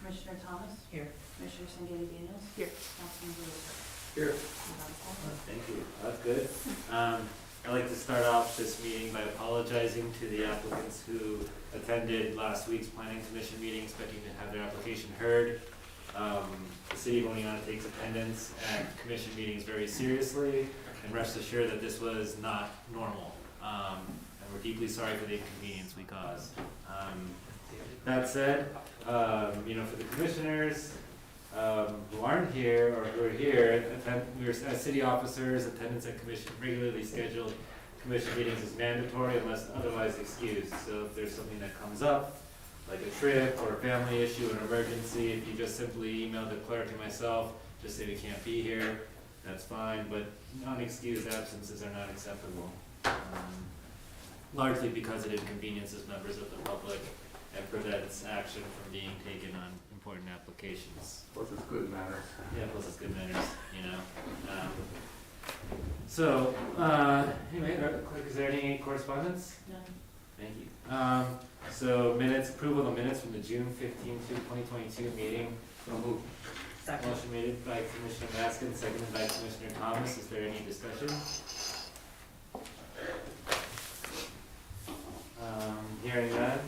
Commissioner Thomas? Here. Commissioner Sangetti Daniels? Here. Councilman Lewis? Here. Thank you. That's good. I'd like to start off this meeting by apologizing to the applicants who attended last week's planning commission meeting expecting to have their application heard. The city of Oneonta takes attendance at commission meetings very seriously, and rest assured that this was not normal. And we're deeply sorry for the inconvenience we caused. That said, for the commissioners who aren't here or who are here, we are as city officers, attendance at regularly scheduled commission meetings is mandatory unless otherwise excused. So if there's something that comes up, like a trip or a family issue, an emergency, if you just simply email the clerk and myself, just say we can't be here, that's fine, but unexcused absences are not acceptable. Largely because it inconveniences members of the public and prevents action from being taken on important applications. Plus it's good manners. Yeah, plus it's good manners, Anyway, quick, is there any correspondence? No. Thank you. So approval of the minutes from the June 15th, 2022 meeting. So moved. Second. Motion made by Commissioner Maskin, seconded by Commissioner Thomas. Is there any discussion? Hearing none.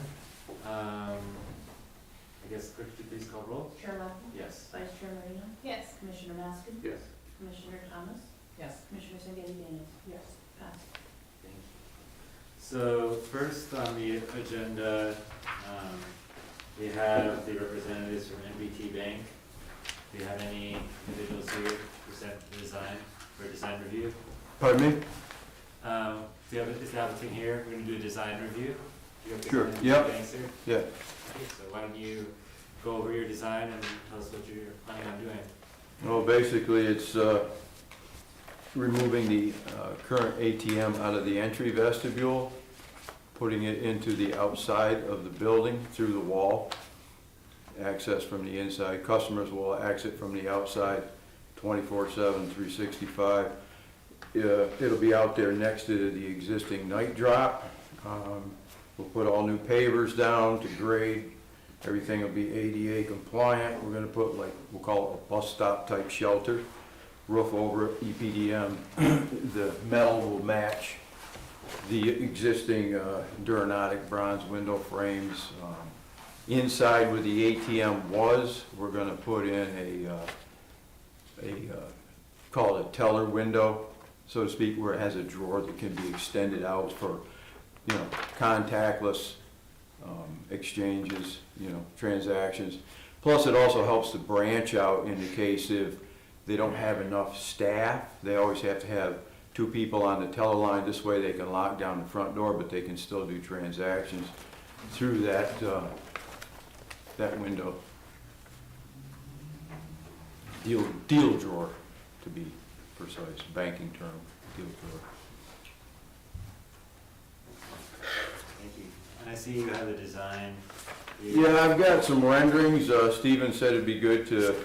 I guess, clerk, could you please call roll? Chair Malcolm? Yes. Vice Chair Marino? Yes. Commissioner Maskin? Yes. Commissioner Thomas? Yes. Commissioner Sangetti Daniels? Yes. Passed. Thank you. So first on the agenda, we have the representatives from NBT Bank. Do you have any individuals here to present the design for design review? Pardon me? Do you have, is the applicant here? We're gonna do a design review. Do you have Sure, design yep. banks here? Yeah. Okay, so why don't you go over your design and tell us what you're planning on doing? Well, basically, it's removing the current ATM out of the entry vestibule, putting it into the outside of the building through the wall, access from the inside. Customers will exit from the outside 24/7, 365. It'll be out there next to the existing night drop. We'll put all new pavers down to grade. Everything will be ADA compliant. We're gonna put, like, we'll call it a bus stop type shelter. Roof over it, EPDM. The metal will match the existing Duranotic bronze window frames. Inside where the ATM was, we're gonna put in call it a teller window, so to speak, where it has a drawer that can be extended out for, contactless exchanges, transactions. Plus, it also helps to branch out in the case if they don't have enough staff. They always have to have 2 people on the teller line. This way they can lock down the front door, but they can still do transactions through that window. Deal drawer, to be precise, banking term, deal drawer. Thank you. And I see you have a design. Yeah, I've got some renderings. Steven said it'd be good to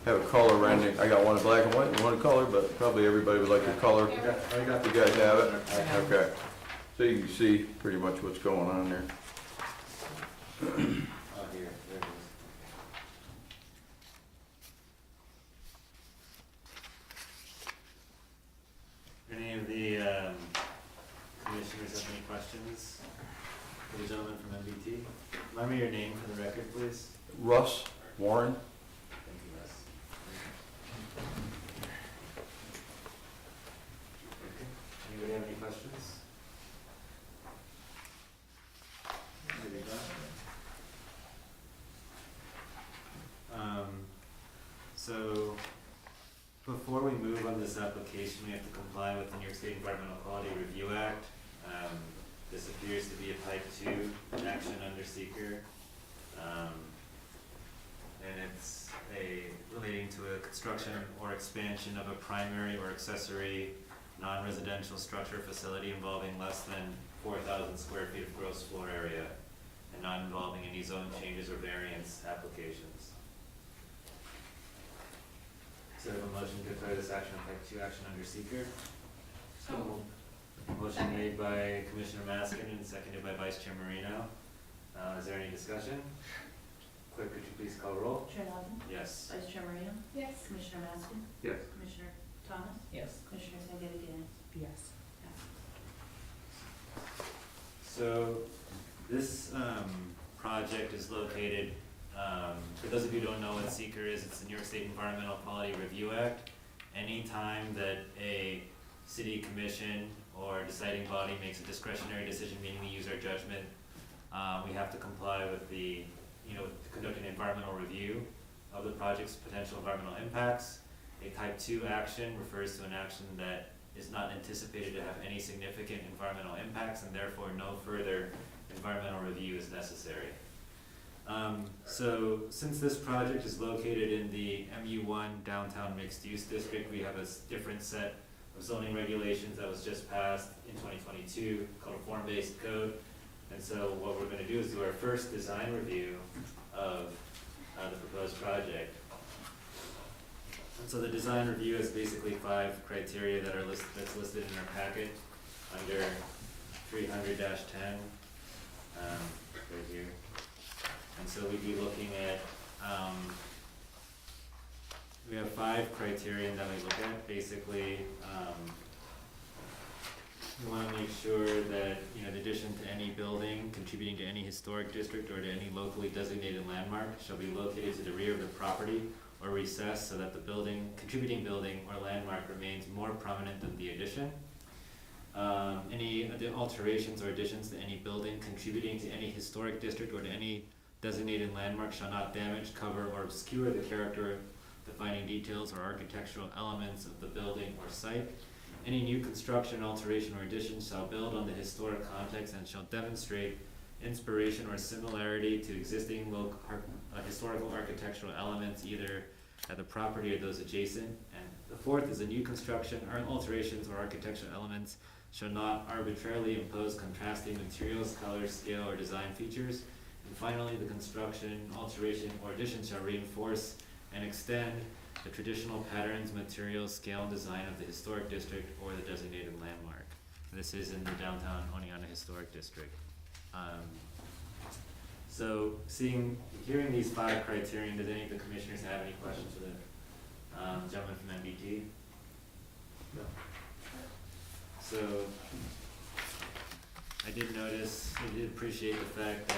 have a color rendering. I got one in black and white and one in color, but probably everybody would like the color. I got You guys have it? Okay. So you can see pretty much what's going on there. Oh, here, there it is. Any of the commissioners have any questions for the gentleman from MBT? Remind me your name for the record, please. Russ Warren? Thank you, Russ. Okay. Anybody have any questions? Anybody got? So before we move on this application, we have to comply with the New York State Environmental Quality Review Act. This appears to be a type 2 action under seeker. And it's relating to a construction or expansion of a primary or accessory non-residential structure facility involving less than 4,000 square feet of gross floor area and not involving any zone changes or variance applications. So I have a motion to declare this action a type 2 action under seeker. Motion made by Commissioner Maskin and seconded by Vice Chair Marino. Is there any discussion? Clerk, could you please call roll? Chair Logan, Yes. Vice Chair Moreno, Yes. Commissioner Maskey, Yes. Commissioner Thomas, Yes. Commissioner Sandetti Dan. Yes. So this project is located, for those of you who don't know what SEEKR is, it's the New York State Environmental Quality Review Act. Anytime that a city commission or deciding body makes a discretionary decision, meaning we use our judgment, we have to comply with the, with conducting an environmental review of the project's potential environmental impacts. A type 2 action refers to an action that is not anticipated to have any significant environmental impacts, and therefore no further environmental review is necessary. So since this project is located in the MU1 downtown mixed use district, we have a different set of zoning regulations that was just passed in 2022 called a form-based code. And so what we're gonna do is do our first design review of the proposed project. And so the design review is basically 5 criteria that are that's listed in our packet under 300-10, right here. And so we'd be looking at, we have 5 criteria that we look at. Basically, we wanna make sure that, in addition to any building contributing to any historic district or to any locally designated landmark shall be located to the rear of the property or recessed so that the contributing building or landmark remains more prominent than the addition. Any alterations or additions to any building contributing to any historic district or to any designated landmark shall not damage, cover, or obscure the character, defining details, or architectural elements of the building or site. Any new construction, alteration, or addition shall build on the historic context and shall demonstrate inspiration or similarity to existing historical architectural elements either at the property or those adjacent. And the 4th is a new construction or alterations or architectural elements shall not arbitrarily impose contrasting materials, colors, scale, or design features. And finally, the construction, alteration, or addition shall reinforce and extend the traditional patterns, materials, scale, and design of the historic district or the designated landmark. This is in the downtown Oneonta Historic District. So hearing these 5 criteria, does any of the commissioners have any questions for the gentleman from MBT? No. So I did appreciate the fact that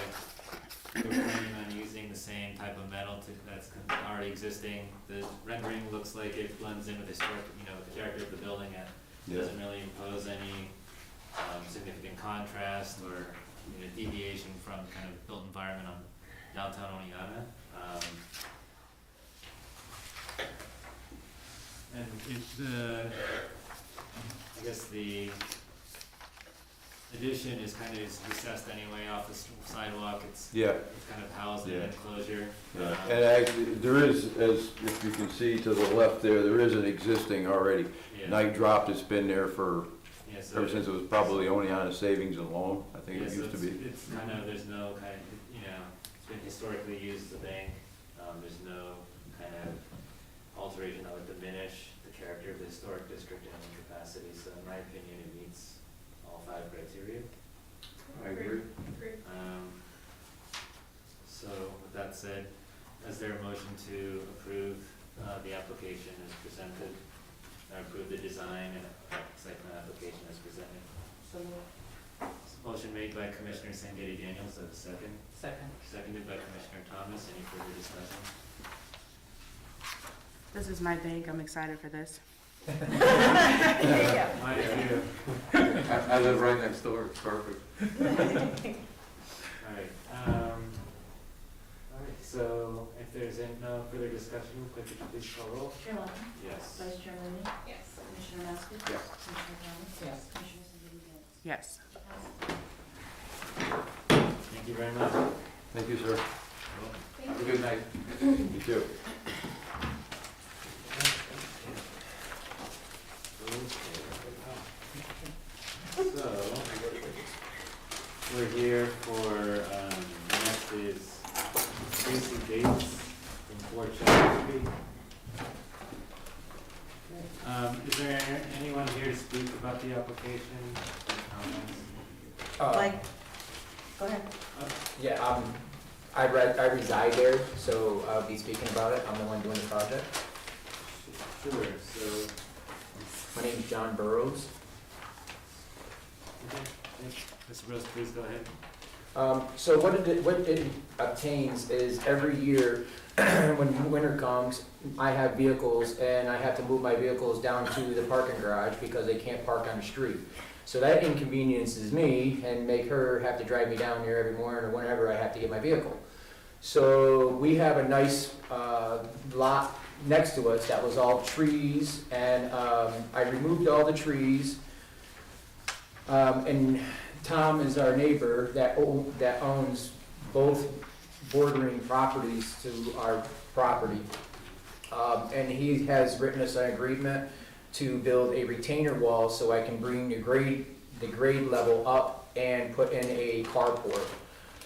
we're planning on using the same type of metal that's already existing. The rendering looks like it blends in with historic, the character of the building. It doesn't really impose any significant contrast or deviation from kind of built environment on downtown Oneonta. And I guess the addition is kind of recessed anyway off the sidewalk. It's kind of housed in an enclosure. Yeah. And actually, there is, as if you can see to the left there is an existing already. Night Drop that's been there for ever since it was probably Oneonta Savings and Loan, I think it used to be. It's kind of, there's no kind of, it's been historically used as a bank. There's no kind of alteration that would diminish the character of the historic district in any capacity. So in my opinion, it meets all 5 criteria. I agree. So with that said, is there a motion to approve the application as presented? Or approve the design and site plan application as presented? So moved. Motion made by Commissioner Sandetti Daniels, a second. Second. Seconded by Commissioner Thomas. Any further discussion? This is my bank. I'm excited for this. Mine too. I live right next door, it's perfect. Alright, so if there's no further discussion, could you please call roll? Chair Logan, Yes. Vice Chair Moreno, Yes. Commissioner Maskey, Yes. Commissioner Thomas, Yes. Commissioner Sandetti Dan. Yes. Thank you very much. Thank you, sir. Have a good night. You too. So, we're here for, the next is Tracy Gates from 4 Chester Street. Is there anyone here to speak about the application? Comments? Like, go ahead. Yeah, I reside there, so I'll be speaking about it. I'm the one doing the project. Sure, so, My name is John Burrows. okay, thanks. Mr. Rose, please go ahead. So what it obtains is every year, when winter comes, I have vehicles and I have to move my vehicles down to the parking garage because they can't park on the street. So that inconveniences me and make her have to drive me down there every morning or whenever I have to get my vehicle. So we have a nice lot next to us that was all trees, and I removed all the trees. And Tom is our neighbor that owns both bordering properties to our property. And he has written us an agreement to build a retainer wall so I can bring the grade level up and put in a carport.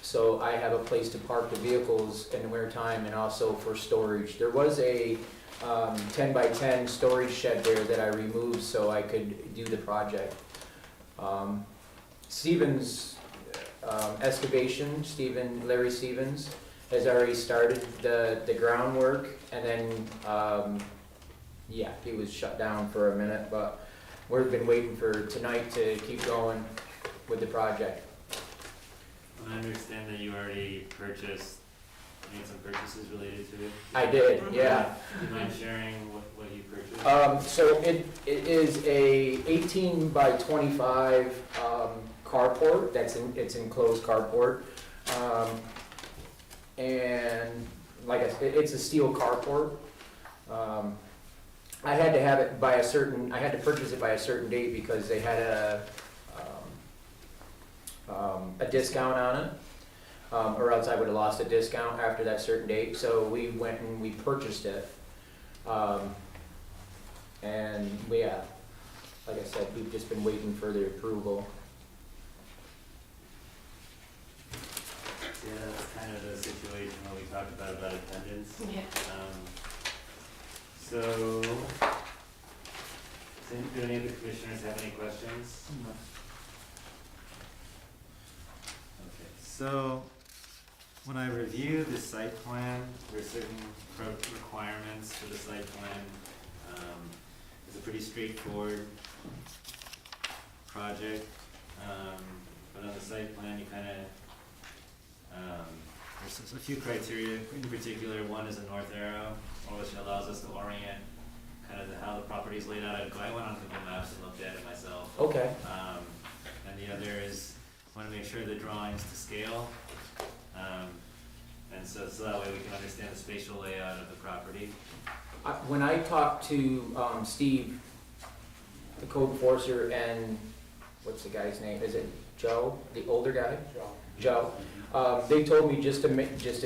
So I have a place to park the vehicles in the winter time and also for storage. There was a 10 by 10 storage shed there that I removed so I could do the project. Stevens excavation, Larry Stevens, has already started the groundwork, and then, yeah, he was shut down for a minute, but we've been waiting for tonight to keep going with the project. I understand that you already made some purchases related to it. I did, yeah. Do you mind sharing what you purchased? So it is a 18 by 25 carport. It's enclosed carport, and like I said, it's a steel carport. I had to have it by I had to purchase it by a certain date because they had a discount on it. Or else I would have lost a discount after that certain date. So we went and we purchased it. And yeah, like I said, we've just been waiting for the approval. Yeah, that's kind of the situation where we talked about attendance. Yeah. So, do any of the commissioners have any questions? Okay, so when I review the site plan, there are certain requirements for the site plan. It's a pretty straightforward project, but on the site plan, you kind of, there's a few criteria in particular. One is a north arrow, which allows us to orient kind of how the property is laid out. I went on Google Maps and looked at it myself. Okay. And the other is, want to make sure the drawing's to scale. And so that way we can understand the spatial layout of the property. When I talked to Steve, the code enforcer, and what's the guy's name? Is it Joe, the older guy? Joe. They told me just to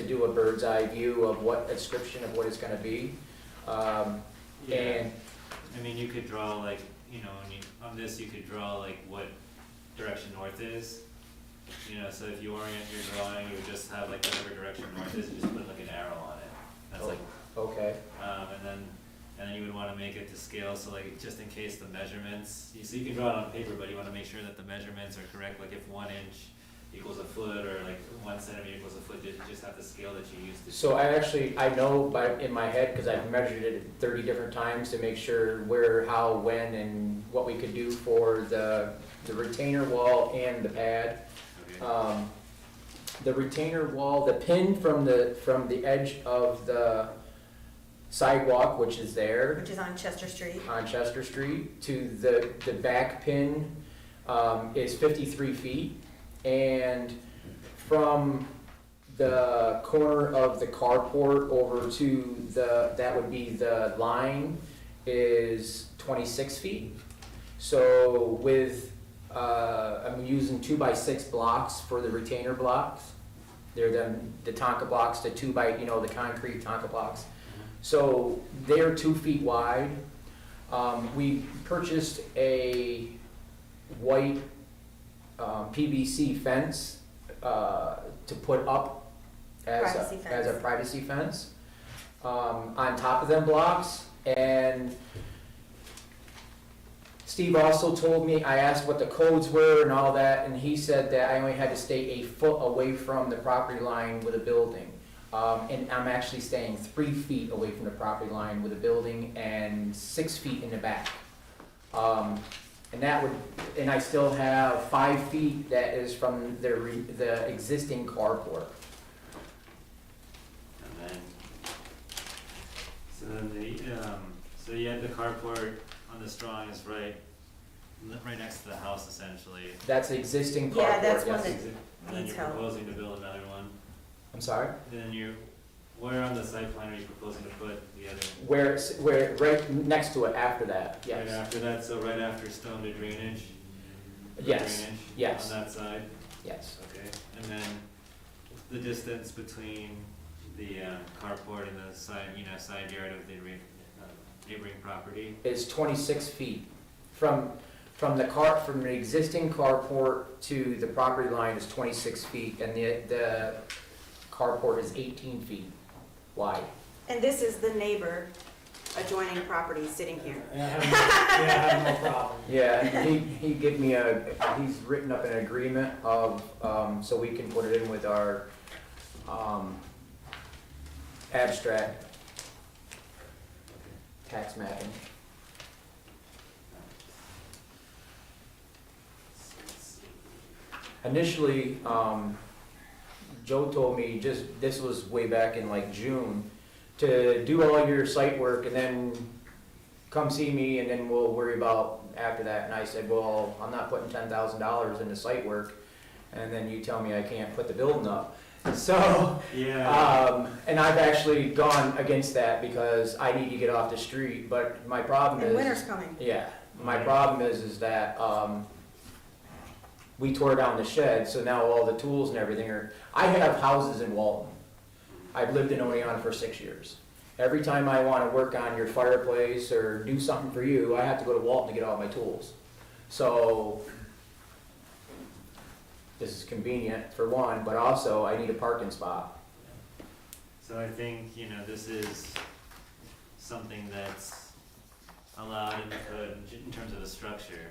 do a bird's eye view of what a description of what it's going to be. And I mean, you could draw like, on this you could draw like what direction north is. So if you orient your drawing, you would just have like whatever direction north is, and just put like an arrow on it. That's like, okay. and then you would want to make it to scale, so like just in case the measurements, so you can draw it on paper, but you want to make sure that the measurements are correct. Like if 1 inch equals a foot, or like 1 centimeter equals a foot, you just have the scale that you used to. So I know in my head, because I've measured it 30 different times to make sure where, how, when, and what we could do for the retainer wall and the pad. Okay. The retainer wall, the pin from the edge of the sidewalk, which is there Which is on Chester Street. on Chester Street, to the back pin is 53 feet. And from the corner of the carport over to that would be the line, is 26 feet. So with, I'm using 2x6 blocks for the retainer blocks. They're the Tonka blocks, the the concrete Tonka blocks. So they're 2 feet wide. We purchased a white PVC fence to put up as a privacy fence on top of them blocks. And Steve also told me, I asked what the codes were and all that, and he said that I only had to stay a foot away from the property line with a building. And I'm actually staying 3 feet away from the property line with a building and 6 feet in the back. And that would, and I still have 5 feet that is from the existing carport. And then, so then so you had the carport on this drawing is right next to the house essentially. That's the existing carport, Yeah, that's yes. one that- And then Needs you're help. proposing to build another one. I'm sorry? Then where on the site plan are you proposing to put the other? Where, right next to it after that, Right yes. after that, so right after stone to drainage? Yes, Drainage yes. on that side, Yes. okay, and then the distance between the carport and the side yard of the neighboring property? Is 26 feet. From the existing carport to the property line is 26 feet, and the carport is 18 feet wide. And this is the neighbor adjoining property sitting here. I have no problem. Yeah, he gave me he's written up an agreement of, so we can put it in with our, abstract tax mapping. Initially, Joe told me this was way back in like June, to do all your site work and then come see me and then we'll worry about after that. And I said, well, I'm not putting $10,000 into site work. And then you tell me I can't put the building up. So, Yeah. and I've actually gone against that because I need to get off the street, but my problem And is. winter's coming. Yeah, my problem is that, we tore down the shed, so now all the tools and everything are, I have houses in Walton. I've lived in Oneon for 6 years. Every time I wanna work on your fireplace or do something for you, I have to go to Walton to get all my tools. So, this is convenient for one, but also I need a parking spot. So I think, this is something that's allowed in the code in terms of the structure.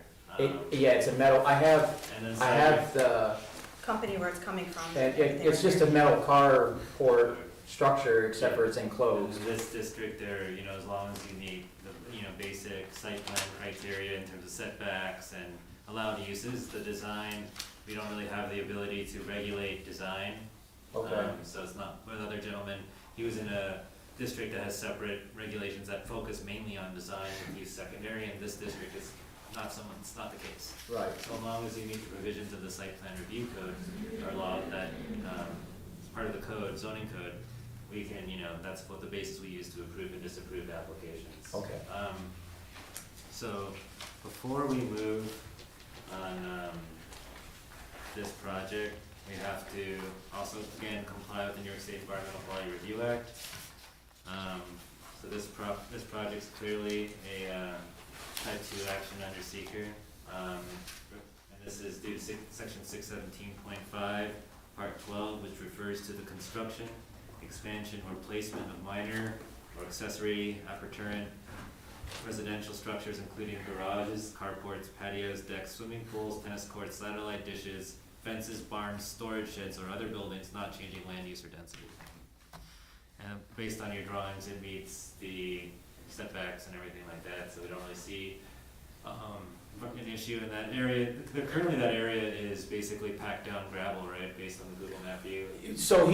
Yeah, it's a metal, I have And then the, Company where it's coming from. it's just a metal carport structure, except for it's enclosed. in this district, there, as long as you meet the, basic site plan criteria in terms of setbacks and allowed uses, the design, we don't really have the ability to regulate design. Okay, So it's not, with other gentleman, he was in a district that has separate regulations that focus mainly on design and use secondary, and this district is it's not the case. right. So long as you meet the provisions of the site plan review code, or law that, is part of the code, zoning code, we can, that's what the basis we use to approve and disapprove applications. Okay. So, before we move on, this project, we have to also, again, comply with the New York State Environmental Quality Review Act. So this project's clearly a, type 2 action under seeker. And this is due to section 617.5, part 12, which refers to the construction, expansion, or placement of minor or accessory appurtenant residential structures, including garages, carports, patios, decks, swimming pools, tennis courts, satellite dishes, fences, barns, storage sheds, or other buildings not changing land use or density. And based on your drawings, it meets the setbacks and everything like that, so we don't really see an issue in that area. Currently, that area is basically packed down gravel, right, based on the Google map view? So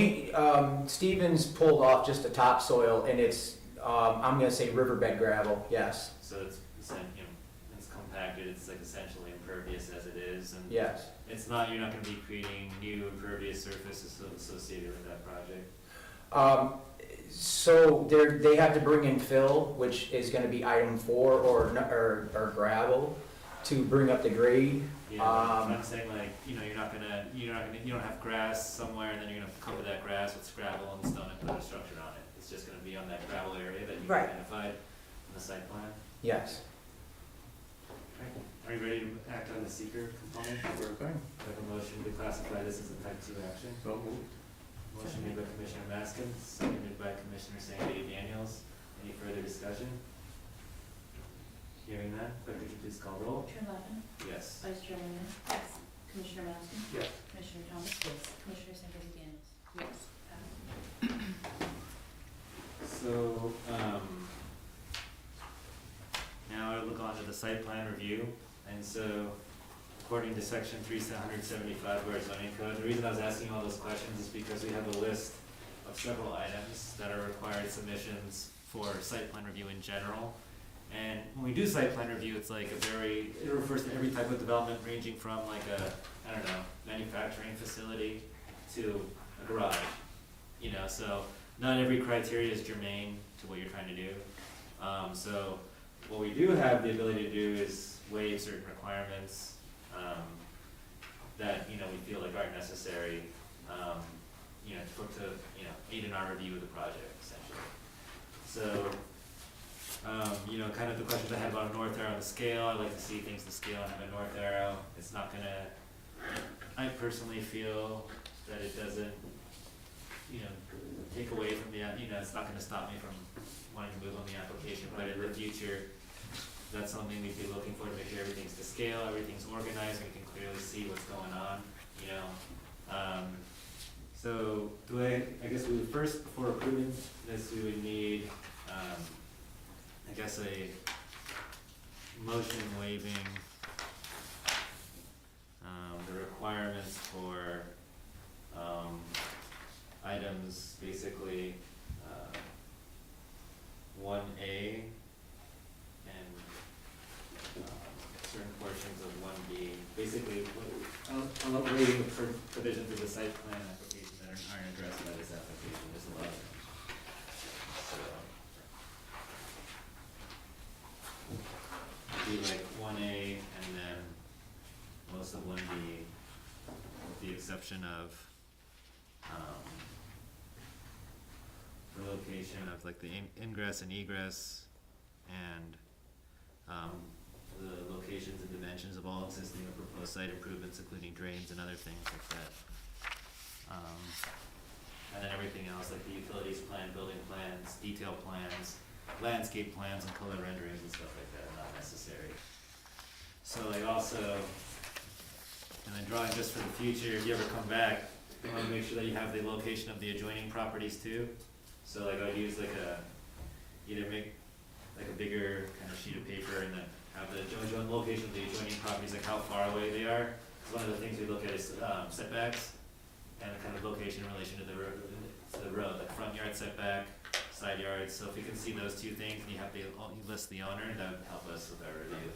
Stevens pulled off just the topsoil and it's, I'm gonna say riverbed gravel, yes, So it's compacted, it's like essentially impervious as it is, and yes. it's not, you're not gonna be creating new impervious surfaces associated with that project. So they have to bring in fill, which is gonna be item 4, or gravel, to bring up the grade. Yeah, I'm saying like, you don't have grass somewhere and then you're gonna cover that grass with gravel and stone and put a structure on it. It's just gonna be on that gravel area that you Right. identified in the site plan. Yes. Are you ready to act on the seeker component? Sure thing. I have a motion to classify this as a type 2 action. So moved. Motion made by Commissioner Maskins, seconded by Commissioner Sandy Daniels. Any further discussion? Hearing none, clerk, could you please call roll? Chair Levin, Yes. Vice Chair Lina, Yes. Commissioner Massey, Yes. Commissioner Thomas, Yes. Commissioner Sanford Dennis. Yes. So, now I look on to the site plan review, and so according to section 375 of our zoning code, the reason I was asking all those questions is because we have a list of several items that are required submissions for site plan review in general. And when we do site plan review, it's like it refers to every type of development ranging from like a, I don't know, manufacturing facility to a garage. You know, so not every criteria is germane to what you're trying to do. So what we do have the ability to do is waive certain requirements, that, you know, we feel like aren't necessary, you know, to aid in our review of the project, essentially. So, you know, kind of the questions I had about a north arrow on the scale, I like to see things to scale and have a north arrow. It's not gonna, I personally feel that it doesn't, you know, take away from the, you know, it's not gonna stop me from wanting to move on the application, but in the future, that's something we'd be looking for to make sure everything's to scale, everything's organized, we can clearly see what's going on, you know. So, I guess we would first, before approving this, we would need, I guess a motion waiving, the requirements for, items, basically, 1A and, certain portions of 1B. Basically, I'm upgrading the provisions of the site plan application that aren't addressed by this application, there's a lot of them. So, do like 1A and then most of 1B, with the exception of, the location of like the ingress and egress and, the locations and dimensions of all existing or proposed site improvements, including drains and other things like that. And then everything else, like the utilities plan, building plans, detail plans, landscape plans, and color renderings and stuff like that are not necessary. So like also, and then drawing just for the future, if you ever come back, you wanna make sure that you have the location of the adjoining properties too. So like I'd use like either make like a bigger kind of sheet of paper and then have the joint location of the adjoining properties, like how far away they are. 'Cause one of the things we look at is setbacks and the kind of location in relation to the road, like front yard setback, side yards. So if you can see those two things and you list the owner, that would help us with our review.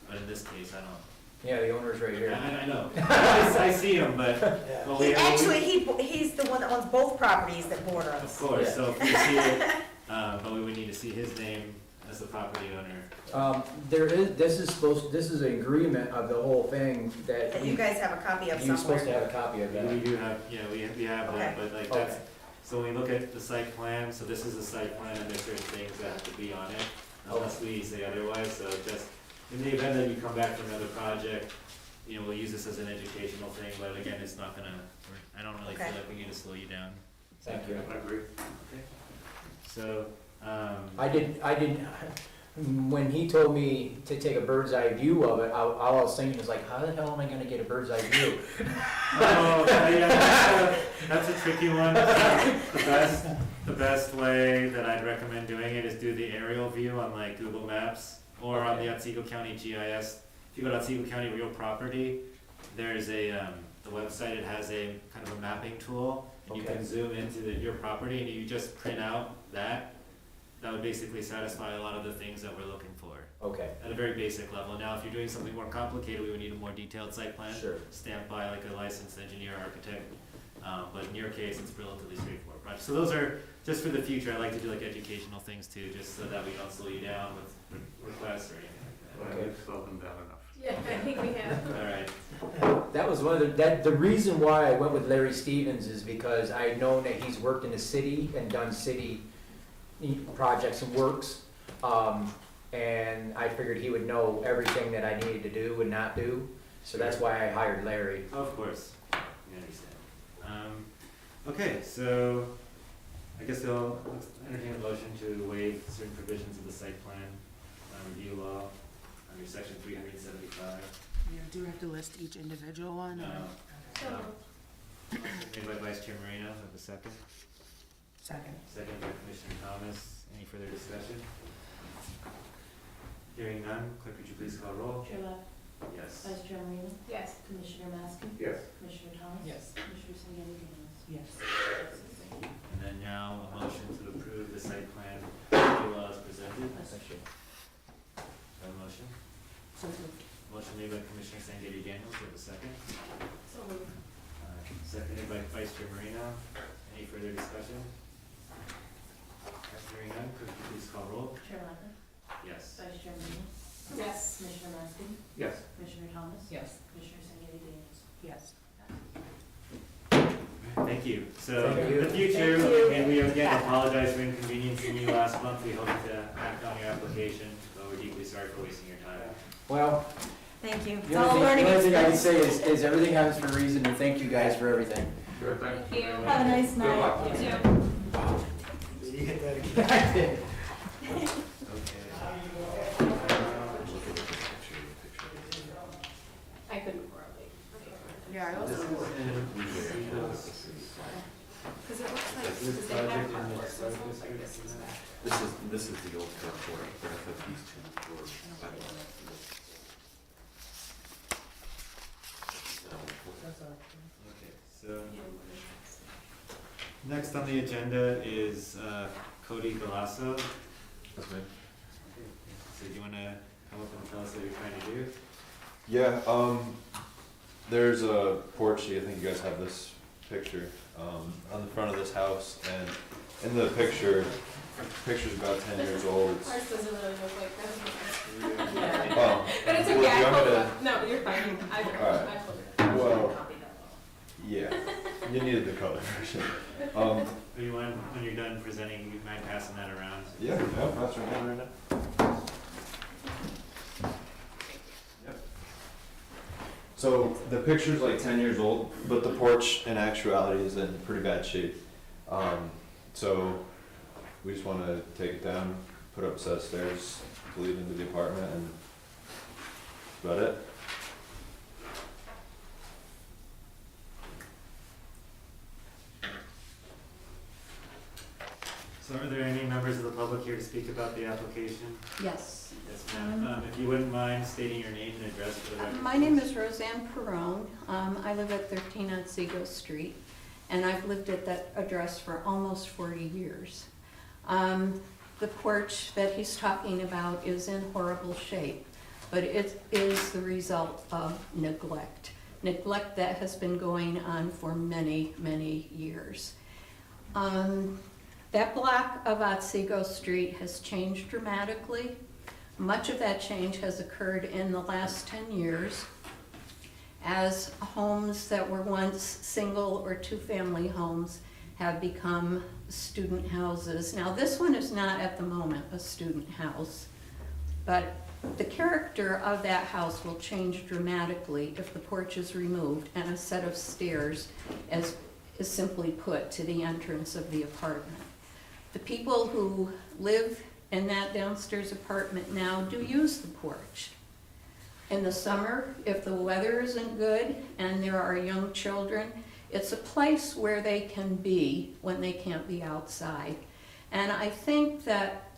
But in this case, I don't. Yeah, the owner's right here. I know. I see him, but well, He's the one that owns both properties that border of us. course. Yeah. So if we see it, but we would need to see his name as the property owner. This is an agreement of the whole thing that That you guys have a copy of you're supposed to somewhere. have a copy of We that. do have, yeah, we have Okay. that, but like Okay. that's, so when we look at the site plan, so this is a site plan, and there's certain things that have to be on it, unless we say otherwise, so just, in the event that you come back from another project, you know, we'll use this as an educational thing, but again, it's not gonna, I don't really feel Okay. like we need to slow you down. Thank you. I agree. So, I didn't, when he told me to take a bird's eye view of it, all I was thinking was like, how the hell am I gonna get a bird's eye view? oh, yeah, that's a tricky one. The best way that I'd recommend doing it is do the aerial view on like Google Maps or on the Otsego County GIS. If you go to Otsego County Real Property, there's the website, it has a kind of a mapping tool. And you Okay. can zoom into your property and you just print out that. That would basically satisfy a lot of the things that we're looking for Okay, at a very basic level. Now, if you're doing something more complicated, we would need a more detailed site plan. sure. Stamped by like a licensed engineer or architect, but in your case, it's relatively straightforward project. So those are, just for the future, I like to do like educational things too, just so that we don't slow you down with requests or anything like Well, we've slowed them down enough. Yeah, I think we have. that. Alright, That was one of the reason why I went with Larry Stevens is because I had known that he's worked in the city and done city projects and works. And I figured he would know everything that I needed to do and not do. So that's why I hired Larry. of course, I understand. Okay, so I guess I'll entertain a motion to waive certain provisions of the site plan review law. under section 375. Yeah, do we have to list each individual one? or- So No. Motion made by Vice Chair Moreno, have a second. Second. Second by Commissioner Thomas. Any further discussion? Hearing none, clerk, would you please call roll? Chair Left, Yes. Vice Chair Marina, Yes. Commissioner Maskey, Yes. Commissioner Thomas. Yes. Commissioner Sangani Danis. Yes. And then now a motion to approve the site plan review as presented. A motion? So moved. Motion made by Commissioner Sangani Daniels, do you have a second? So moved. Seconded by Vice Chair Marino. Any further discussion? Hearing none, could you please call roll? Chair Left, Yes. Vice Chair Marina, Yes. Commissioner Maskey, Yes. Commissioner Thomas. Yes. Commissioner Sangani Danis. Yes. Thank you. So, Thank in you. the future, Thank you. and we again apologize for inconveniencing you last month. We hope to act on your application, but we're deeply sorry for wasting your time. Well, Thank you. It's the all a only learning thing I can experience. say is everything happens for a reason, and thank you guys for everything. Sure, thank you. Have a nice Good luck. night. You too. Did you get that again? I did. Okay. I couldn't correlate. Yeah, I also. Because it looks like, This because they have project in the carports, so it historic looks like district, this is isn't it? back. This is the old carport, but I thought these two were. Okay, so next on the agenda is Cody Galasso. That's me. So do you wanna come up and tell us what you're trying to do? Yeah, there's a porch, I think you guys have this picture, on the front of this house, and in the picture's about 10 years old. It's, Ours doesn't really look like that. oh, But it's Well, okay, do you I want me pulled to- it up. No, you're fine. I pulled it. Alright. I pulled it. Well- Copy that. yeah, you needed the color version. Do you want, when you're done presenting, you mind passing that around? Yeah, that's right now. Yep. So the picture's like 10 years old, but the porch in actuality is in pretty bad shape. So we just want to take it down, put up a set of stairs to lead into the apartment, and that's about it. So are there any members of the public here to speak about the application? Yes. Yes, ma'am. If you wouldn't mind stating your name and address for the record. My name is Roseanne Perone. I live at 13 Otsego Street, and I've lived at that address for almost 40 years. The porch that he's talking about is in horrible shape, but it is the result of neglect. Neglect that has been going on for many, many years. That block of Otsego Street has changed dramatically. Much of that change has occurred in the last 10 years as homes that were once single or two-family homes have become student houses. Now, this one is not at the moment a student house, but the character of that house will change dramatically if the porch is removed and a set of stairs is simply put to the entrance of the apartment. The people who live in that downstairs apartment now do use the porch. In the summer, if the weather isn't good and there are young children, it's a place where they can be when they can't be outside. And I think that,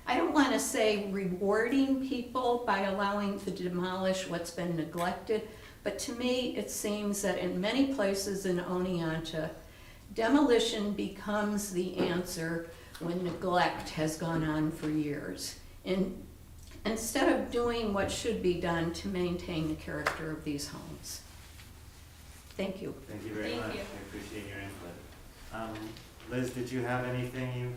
I don't want to say rewarding people by allowing to demolish what's been neglected, but to me, it seems that in many places in Oneonta, demolition becomes the answer when neglect has gone on for years. And instead of doing what should be done to maintain the character of these homes. Thank you. Thank you very Thank much. you. I appreciate your input. Liz, did you have anything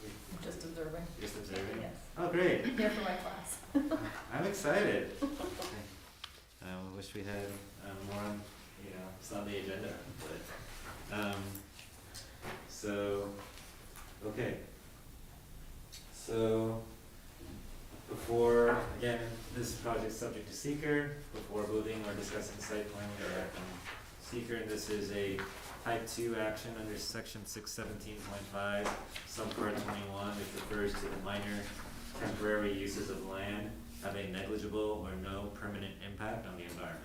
you, Just observing. just observing? Yes. Oh, great. Here for my class. I'm excited. I wish we had more on, it's on the agenda, but, so, okay. So, before, again, this project's subject to seeker. Before moving or discussing site plan, we are acting seeker, and this is a type 2 action under section 617.5, subpart 21, which refers to the minor temporary uses of land. have a negligible or no permanent impact on the environment.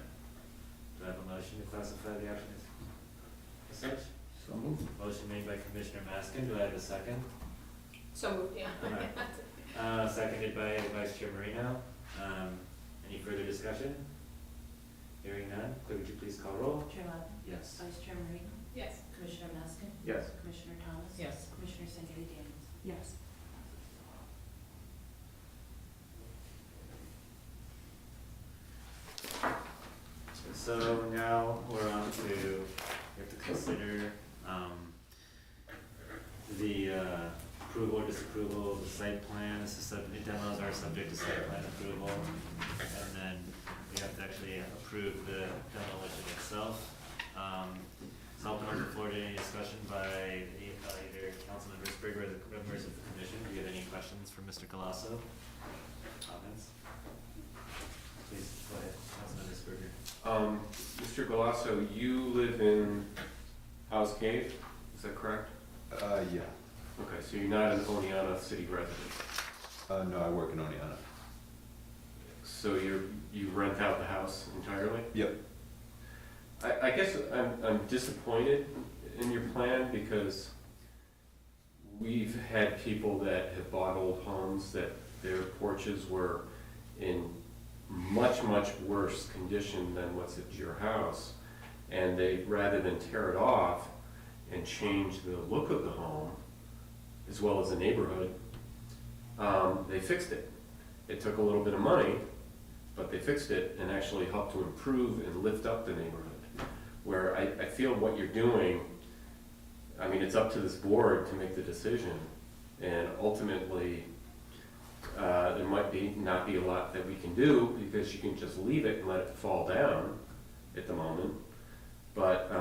Do I have a motion to classify the action as such? So moved. Motion made by Commissioner Maskin, do I have a second? So moved, yeah. Seconded by Vice Chair Marino. Any further discussion? Hearing none, clerk, would you please call roll? Chair Levin, Yes. Vice Chair Marino, Yes. Commissioner Maskin, Yes. Commissioner Thomas. Yes. Commissioner Sandy Daniels. Yes. So now we're on to, we have to consider, the, approval or disapproval of the site plan. This is the demos are subject to site plan approval. And then we have to actually approve the demolition itself. So I'll open up the floor to any discussion by either Councilman Risberger or the members of the commission. Do you have any questions for Mr. Galasso? Comments? Please, go ahead, Councilman Risberger. Mr. Galasso, you live in House Cave, is that correct? Yeah. Okay, so you're not an Oneonta city resident. No, I work in Oneonta. So you rent out the house entirely? Yep. I guess I'm disappointed in your plan because we've had people that have bought old homes that their porches were in much, much worse condition than what's at your house. And they, rather than tear it off and change the look of the home, as well as the neighborhood, they fixed it. It took a little bit of money, but they fixed it and actually helped to improve and lift up the neighborhood. Where I feel what you're doing, I mean, it's up to this board to make the decision. And ultimately, there might not be a lot that we can do because you can just leave it and let it fall down at the moment. But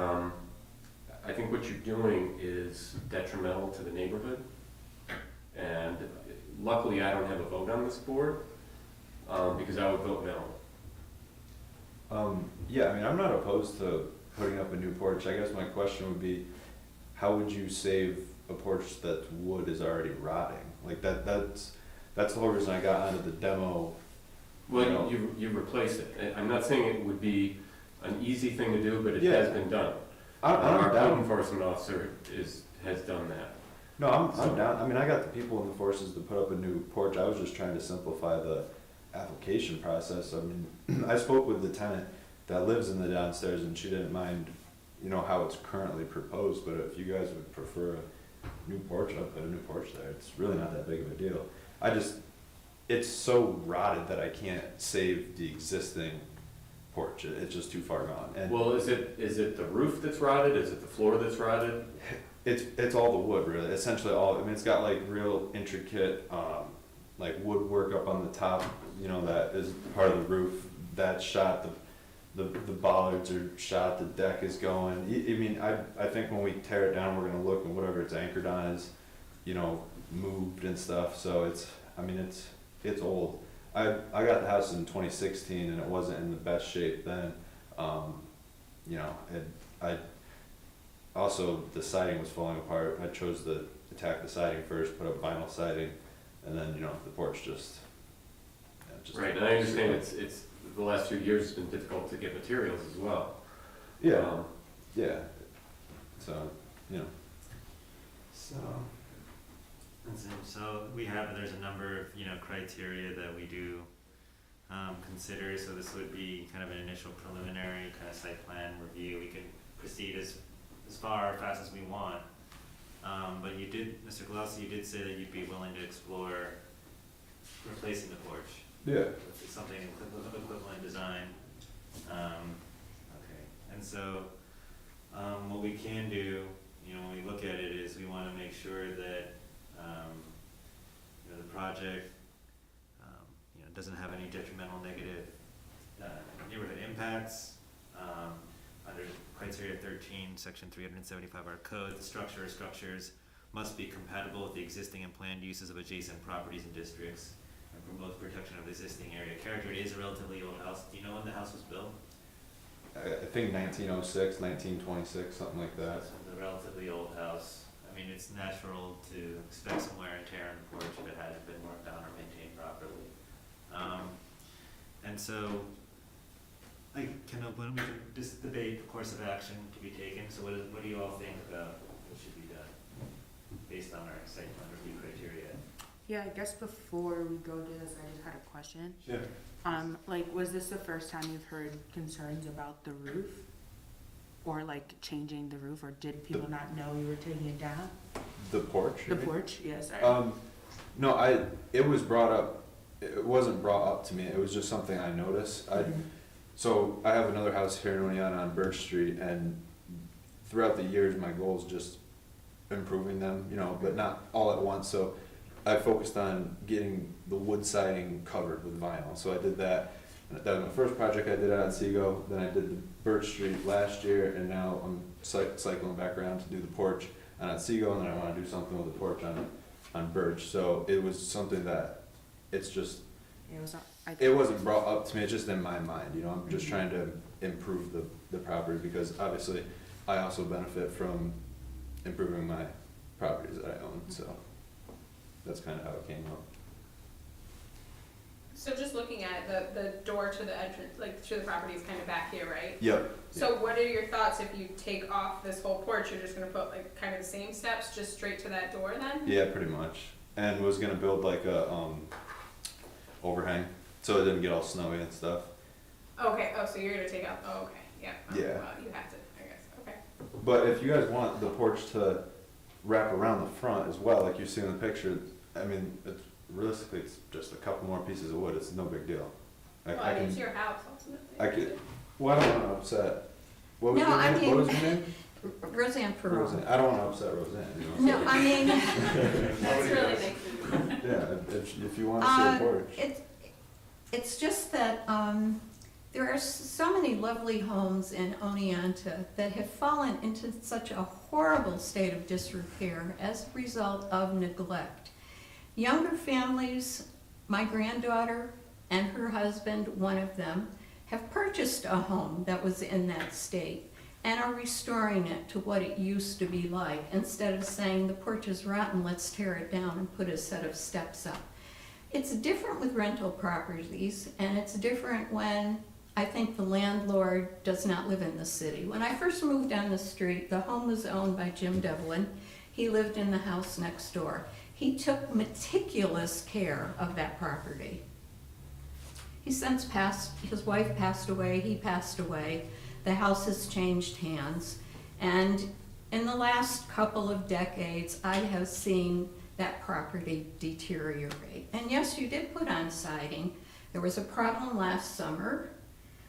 I think what you're doing is detrimental to the neighborhood. And luckily, I don't have a vote on this board because I would vote no. Yeah, I mean, I'm not opposed to putting up a new porch. I guess my question would be, how would you save a porch that wood is already rotting? Like that's the whole reason I got onto the demo. Well, you replace it. I'm not saying it would be an easy thing to do, but it Yeah. has been done. I'm Our code down. enforcement officer has done that. No, I'm down. I mean, I got the people in the forces to put up a new porch. I was just trying to simplify the application process. I mean, I spoke with the tenant that lives in the downstairs and she didn't mind, how it's currently proposed, but if you guys would prefer a new porch, I'll put a new porch there. It's really not that big of a deal. It's so rotted that I can't save the existing porch. It's just too far gone. And Well, is it the roof that's rotted? Is it the floor that's rotted? it's all the wood, really. Essentially all, I mean, it's got like real intricate, like woodwork up on the top, that is part of the roof. That's shot, the bollards are shot, the deck is going. I mean, I think when we tear it down, we're gonna look and whatever it's anchored on is, moved and stuff. So it's old. I got the house in 2016 and it wasn't in the best shape then. Also, the siding was falling apart. I chose to attack the siding first, put up vinyl siding, and then, the porch just. Right, and I understand it's the last few years it's been difficult to get materials as well. Yeah, yeah. So, So. So there's a number of, criteria that we do consider, so this would be kind of an initial preliminary kind of site plan review. We can proceed as far or fast as we want. But you did, Mr. Galasso, you did say that you'd be willing to explore replacing the porch Yeah. with something of equivalent design. Okay, and so what we can do, when we look at it, is we want to make sure that the project doesn't have any detrimental negative neighborhood impacts. Under criteria 13, section 375 of our code, the structure or structures must be compatible with the existing and planned uses of adjacent properties and districts and promote protection of the existing area character. It is a relatively old house. Do you know when the house was built? I think 1906, 1926, something like that. So it's a relatively old house. I mean, it's natural to expect some wear and tear on the porch if it hasn't been worked on or maintained properly. And so, I can open, we can just debate the course of action to be taken, so what do you all think about what should be done based on our site plan review criteria? Yeah, I guess before we go to this, I just had a question. Sure. Like, was this the first time you've heard concerns about the roof? Or like changing the roof, or did people not know you were taking it down? The porch? The porch, yes. No, it was brought up, it wasn't brought up to me, it was just something I noticed. So I have another house here in Oneonta on Birch Street, and throughout the years, my goal is just improving them, you know, but not all at once, so I focused on getting the wood siding covered with vinyl, so I did that. That was my first project I did out at Seago, then I did the Birch Street last year, and now I'm cycling back around to do the porch on at Seago, and then I wanna do something with the porch on Birch, so it was something that, it's just, It was, it wasn't brought up to me, it's just in my mind, you know, I'm just trying to improve the property, because obviously I also benefit from improving my properties that I own, so that's kinda how it came up. So just looking at the door to the entrance, like to the property is kind of back here, right? Yep. So what are your thoughts if you take off this whole porch, you're just gonna put like kind of the same steps just straight to that door then? Yeah, pretty much, and was gonna build like a, overhang, so it didn't get all snowy and stuff. Okay, oh, so you're gonna take out, oh, okay, yeah. Yeah. Well, you have to, I guess, okay. But if you guys want the porch to wrap around the front as well, like you see in the picture, I mean, it's realistically, it's just a couple more pieces of wood, it's no big deal. Well, I mean, it's your house ultimately. I could, well, I don't wanna upset, what was No, your I name, mean- what was your name? Roseanne Perot. Roseanne, I don't wanna upset Roseanne, you know? No, I mean, That's really nice of you. Yeah, if you wanna see a porch. it's just that, there are so many lovely homes in Oneonta that have fallen into such a horrible state of disrepair as a result of neglect. Younger families, my granddaughter and her husband, one of them, have purchased a home that was in that state and are restoring it to what it used to be like, instead of saying the porch is rotten, let's tear it down and put a set of steps up. It's different with rental properties, and it's different when I think the landlord does not live in the city. When I first moved down the street, the home was owned by Jim Devlin. He lived in the house next door. He took meticulous care of that property. He since passed, his wife passed away, he passed away. The house has changed hands. And in the last couple of decades, I have seen that property deteriorate. And yes, you did put on siding. There was a problem last summer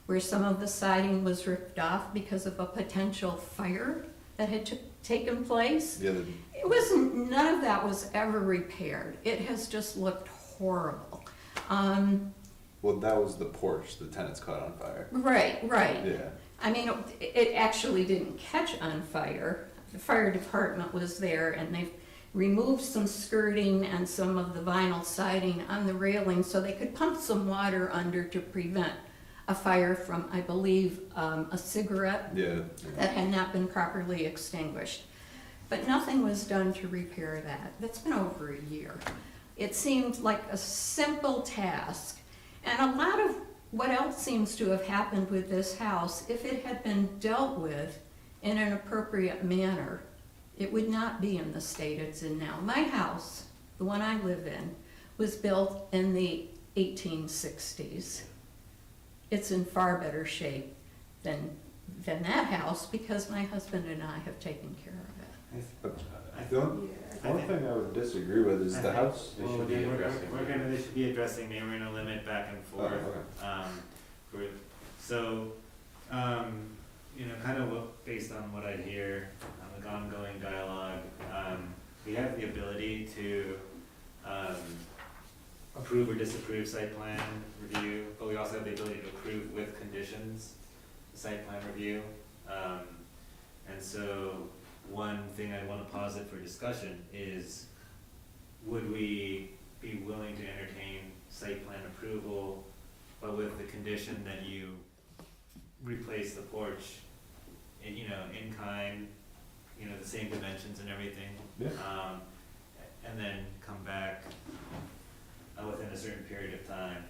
where some of the siding was ripped off because of a potential fire that had taken place. Yeah, It wasn't, none of that was ever repaired. It has just looked horrible. well, that was the porch, the tenants caught on fire. Right. Yeah. I mean, it actually didn't catch on fire. The fire department was there, and they removed some skirting and some of the vinyl siding on the railing so they could pump some water under to prevent a fire from, I believe, a cigarette Yeah. that had not been properly extinguished. But nothing was done to repair that. That's been over a year. It seemed like a simple task. And a lot of what else seems to have happened with this house, if it had been dealt with in an appropriate manner, it would not be in the state it's in now. My house, the one I live in, was built in the 1860s. It's in far better shape than that house because my husband and I have taken care of it. The only thing I would disagree with is the house. They should be addressing. They should be addressing, maybe we're gonna limit back and Oh, forth. okay. You know, kind of based on what I hear, the ongoing dialogue, we have the ability to, approve or disapprove site plan review, but we also have the ability to approve with conditions, the site plan review. And so, one thing I wanna posit for discussion is, would we be willing to entertain site plan approval, but with the condition that you replace the porch, in kind, the same dimensions and everything? Yeah. And then come back within a certain period of time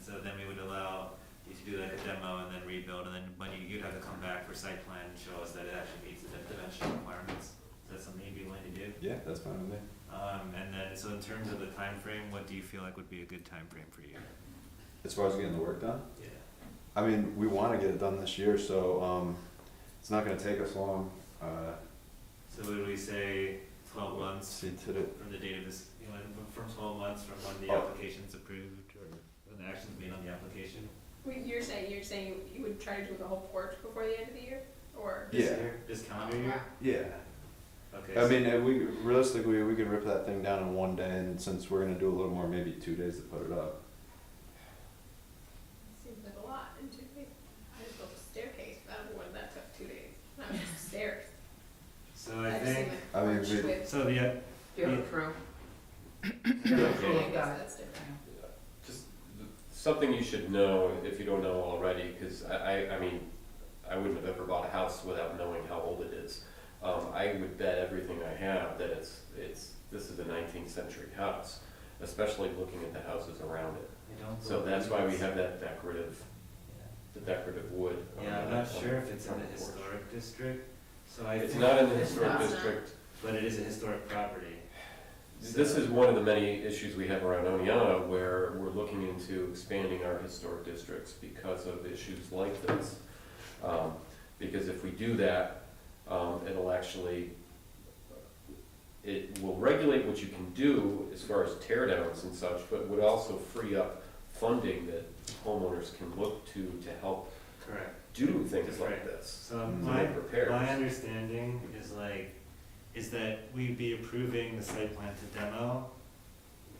so then we would allow you to do like a demo and then rebuild, and then when you'd have to come back for site plan and show us that it actually meets the dimensional requirements. Is that something you'd be willing to do? Yeah, that's fine with me. And then, so in terms of the time frame, what do you feel like would be a good time frame for you? As far as getting the work done, Yeah. I mean, we wanna get it done this year, so, it's not gonna take us long. So would we say 12 months See to the, from the date of this, you know, from 12 months from when the Oh. application's approved or when the action's made on the application? Wait, you're saying you would try to do the whole porch before the end of the year, or? This Yeah. year, this calendar year? yeah. Okay. I so- mean, we, realistically, we could rip that thing down in one day, and since we're gonna do a little more, maybe 2 days to put it up. Seems like a lot in 2 days. I just built a staircase, that one, that took 2 days, that was just stairs. So I just see think, my I mean, porch we- with- so the, Do you have a crew? I guess that's different. Just something you should know if you don't know already, because I mean, I wouldn't have ever bought a house without knowing how old it is. I would bet everything I have that this is a 19th century house, especially looking at the houses around it. I don't. So that's why we believe have that decorative, the decorative wood. on Yeah, I'm the- not on sure if it's in front the porch. historic district, so I It's think, not in the It's historic not. district. but it is a historic property. This is one of the many issues we have around Oneonta, where we're looking into expanding our historic districts because of issues like this. Because if we do that, it'll actually, it will regulate what you can do as far as tear downs and such, but would also free up funding that homeowners can look to help Correct. do things like Right. this. So Mm. my, Make repairs. my understanding is that we'd be approving the site plan to demo,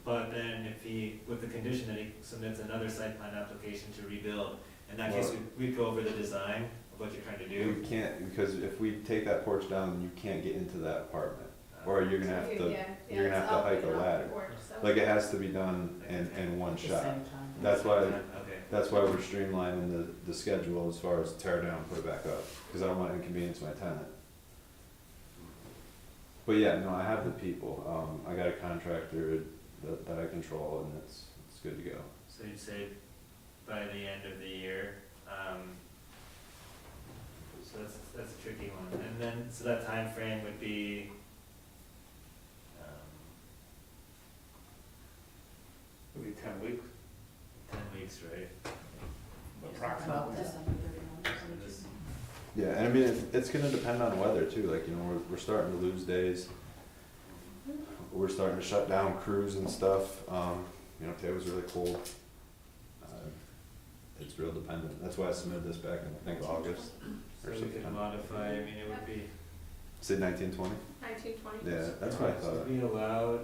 but then if with the condition that he submits another site plan application to rebuild, in that case, we'd go over the design of what you're trying to do. We can't, because if we take that porch down, you can't get into that apartment. Or you're gonna have to, Yeah, you're gonna it's have to up hike and a off the ladder. porch, so. Like, it has to be done in one At the shot. same time. That's why, Okay. that's why we're streamlining the schedule as far as tear down, put it back up, because I don't want to inconvenience my tenant. But yeah, no, I have the people, I got a contractor that I control, and it's good to go. So you'd say by the end of the year, so that's a tricky one, and then, so that time frame would be, 10 weeks. 10 weeks, right? About December 31. So this- Yeah, and I mean, it's gonna depend on weather too, like, you know, we're starting to lose days. We're starting to shut down crews and stuff, you know, today was really cold. It's real dependent, that's why I submitted this back in, I think, August, So or we could something. modify, I mean, it would be. Say 1920? 1920. Yeah, that's what I thought. Be allowed,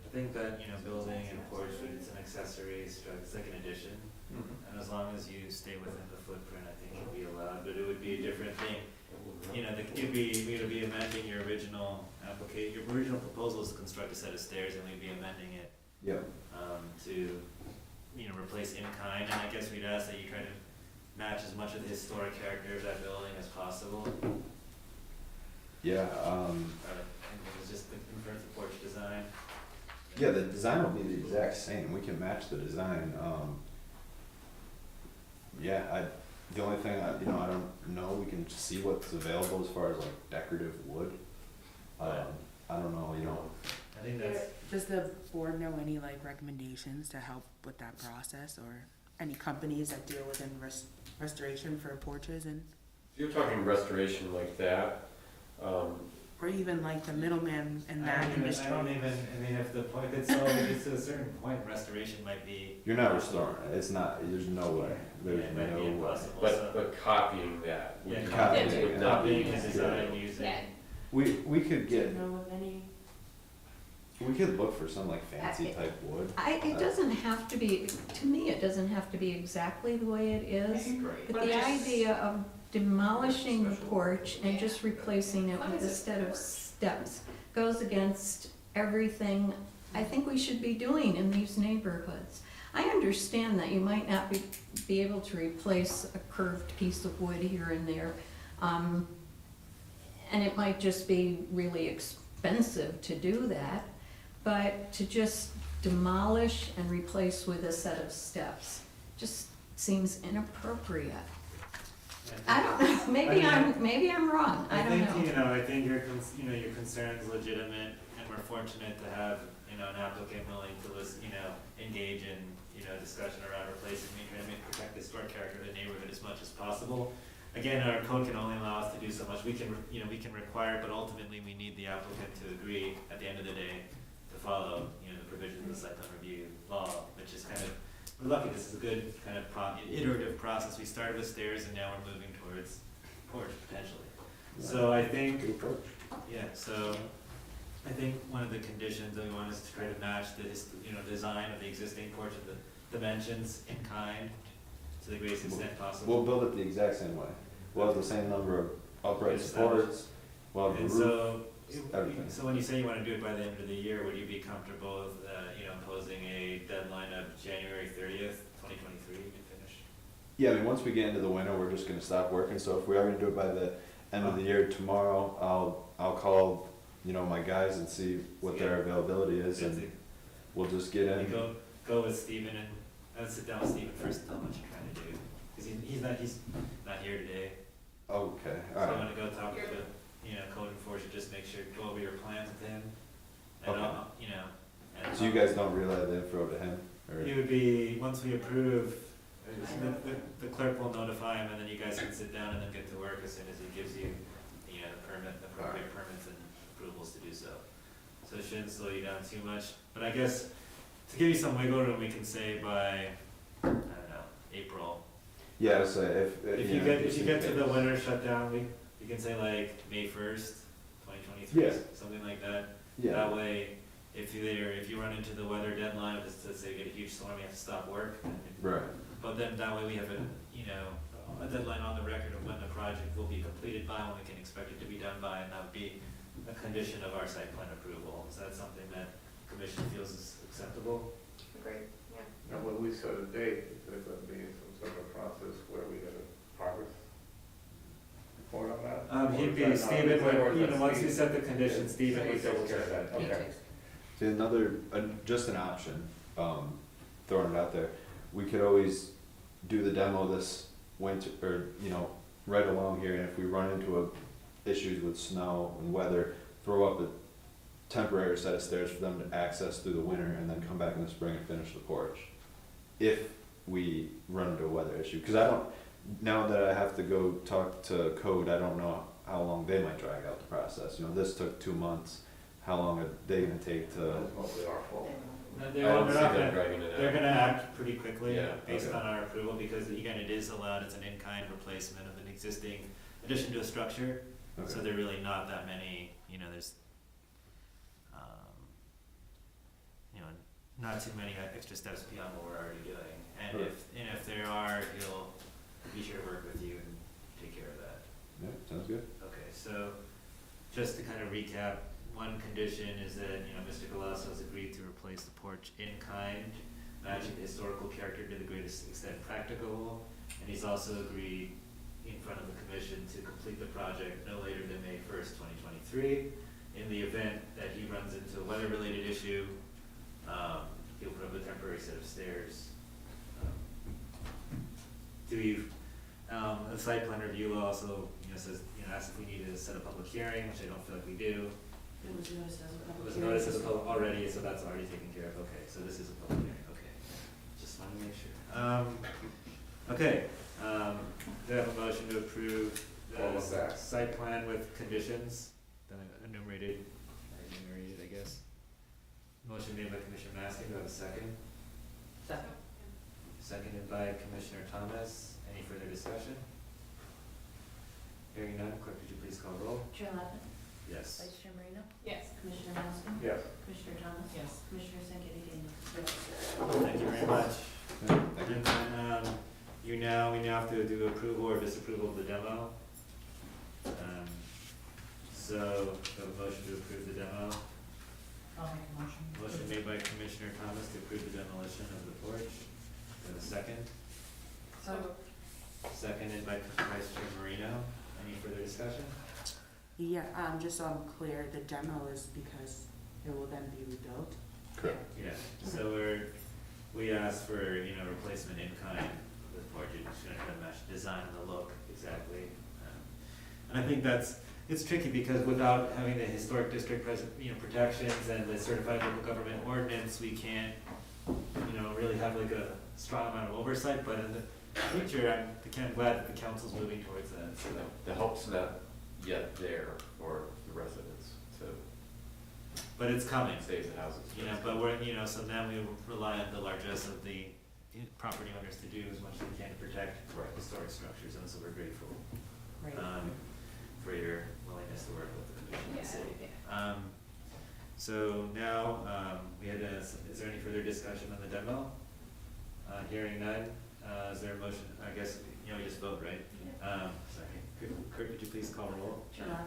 I think that, you know, building and porch, it's an accessory structure, it's like an addition. And as long as you stay within the footprint, I think it'd be allowed, but it would be a different thing. You know, we'd be amending your original your original proposal is to construct a set of stairs, and we'd be amending it, Yep. to, you know, replace in kind, and I guess we'd ask that you try to match as much of the historic character of that building as possible. Yeah, I think it was just the convert the porch design. yeah, the design will be the exact same, we can match the design, yeah, the only thing, I don't know, we can see what's available as far as like decorative wood. I don't know, I think that's, Does the board know any like recommendations to help with that process, or any companies that deal within restoration for porches and, If you're talking restoration like that, or even like the middleman in that industry? I mean, if the point, it's to a certain point, restoration might be. you're not restoring it, it's not, there's no way, there's It might be no way. impossible, so. but copying that would Yeah, be- copying would not be Copying and design using. Yeah, We could Do you get, know of any? we could look for some like fancy type wood. It doesn't have to be, to me, it doesn't have to be exactly the way it is. But the idea of demolishing the porch and just replacing it with a set of steps goes against everything I think we should be doing in these neighborhoods. I understand that you might not be able to replace a curved piece of wood here and there. And it might just be really expensive to do that. but to just demolish and replace with a set of steps just seems inappropriate. I don't know, maybe I'm wrong, I don't know. think, I think your concern's legitimate, and we're fortunate to have, an applicant willing to engage in, discussion around replacing, protect the historic character of the neighborhood as much as possible. Again, our code can only allow us to do so much. We can require, but ultimately we need the applicant to agree at the end of the day to follow, the provisions of the site plan review law, which is kind of, we're lucky, this is a good kind of iterative process. We started with stairs and now we're moving towards porch potentially. So I think, I think one of the conditions that we want is to try to match the, design of the existing porch of the dimensions in kind to the greatest extent possible. We'll build it the exact same way. We'll have the same number of upright supports, we'll have the And roof, so, everything. so when you say you wanna do it by the end of the year, would you be comfortable with, imposing a deadline of January 30th, 2023 to finish? Yeah, I mean, once we get into the winter, we're just gonna stop working, so if we are gonna do it by the end of the year tomorrow, I'll call, my guys and see what their availability is, and we'll just get in. Go with Stephen and, I'll sit down with Stephen first and tell him what you're trying to do, cause he's not here today. Okay, So alright. I'm gonna go talk to the, code enforcement, just make sure, go over your plans with him. And Okay. and So you guys don't relay the info to him, or? It would be, once we approve, the clerk will notify him, and then you guys can sit down and then get to work as soon as he gives you, the appropriate permits and approvals to do so. So it shouldn't slow you down too much, but I guess, to give you some wiggle room, we can say by, I don't know, April. Yeah, so if. If you get to the winter shutdown, we can say like May 1st, 2023, Yeah. something like that. Yeah, That way, if you run into the weather deadline, if it's, let's say you get a huge storm, you have to stop work. right, But then that way we have a deadline on the record of when the project will be completed by, when we can expect it to be done by, and that would be a condition of our site plan approval. Is that something that the commission feels is acceptable? Great, yeah. Now, when we set a date, is there gonna be some sort of process where we get a progress report on that? Or He'd is be, that not- Stephen, or is would, that once we Steve? set the condition, Yeah. Stephen would He double takes care of check. that, okay. see, another, just an option, throwing it out there, we could always do the demo this winter, or, right along here, and if we run into issues with snow and weather, throw up a temporary set of stairs for them to access through the winter, and then come back in the spring and finish the porch. If we run into a weather issue, cause now that I have to go talk to code, I don't know how long they might drag out the process, this took 2 months, how long are they gonna take to? That's mostly our fault. No, I they're don't see not them gonna, dragging it out. they're gonna act pretty quickly Yeah, based okay. on our approval, because again, it is allowed, it's an in-kind replacement of an existing addition to a structure. So Okay. there are really not that many, there's, not too many extra steps beyond what we're already doing. And Right. if there are, he'll be sure to work with you and take care of that. Yeah, sounds good. Okay, so just to kind of recap, one condition is that, Mr. Galasso has agreed to replace the porch in kind, matching the historical character to the greatest extent practicable. And he's also agreed in front of the commission to complete the project no later than May 1st, 2023. In the event that he runs into a weather-related issue, he'll put up a temporary set of stairs. The site plan review law also, says, asks if we need to set a public hearing, which I don't feel like we do. It was noticed as a It public was hearing. noticed as a public already, so that's already taken care of, okay, so this is a public hearing, okay. Just wanted to make sure. Okay, do I have a motion to approve All the of that. site plan with conditions that I enumerated, I guess? Motion made by Commissioner Massey, do I have a second? Second. Seconded by Commissioner Thomas. Any further discussion? Hearing none, clerk, could you please call roll? Chair Lappin, Yes. Vice Chair Marino, Yes. Commissioner Massey, Yes. Commissioner Thomas. Yes. Commissioner Sandetti Daniels. Thank you very much. Thank you. And then, we now have to do approval or disapproval of the demo. So, we have a motion to approve the demo. I'll make a motion. Motion made by Commissioner Thomas to approve the demolition of the porch. Do I have a second? So, Seconded by Vice Chair Marino. Any further discussion? Yeah, just so I'm clear, the demo is because it will then be rebuilt? Correct. Yeah, so we asked for, replacement in kind with porch, it's gonna match the design and the look exactly. And I think it's tricky because without having the historic district protections and the certified local government ordinance, we can't, really have like a strong amount of oversight, but in the future, I'm glad that the council's moving towards that, so. The help's not yet there for the residents to But it's coming. save the houses. But we're, so now we rely on the largesse of the property owners to do as much as they can to protect historic structures, and so we're grateful, Right. for your willingness to work with the commission and the city. Yeah. So now, is there any further discussion on the demo? Hearing none, is there a motion, I guess, we just vote, right? Sorry, Kurt, could you please call roll? Jonathan?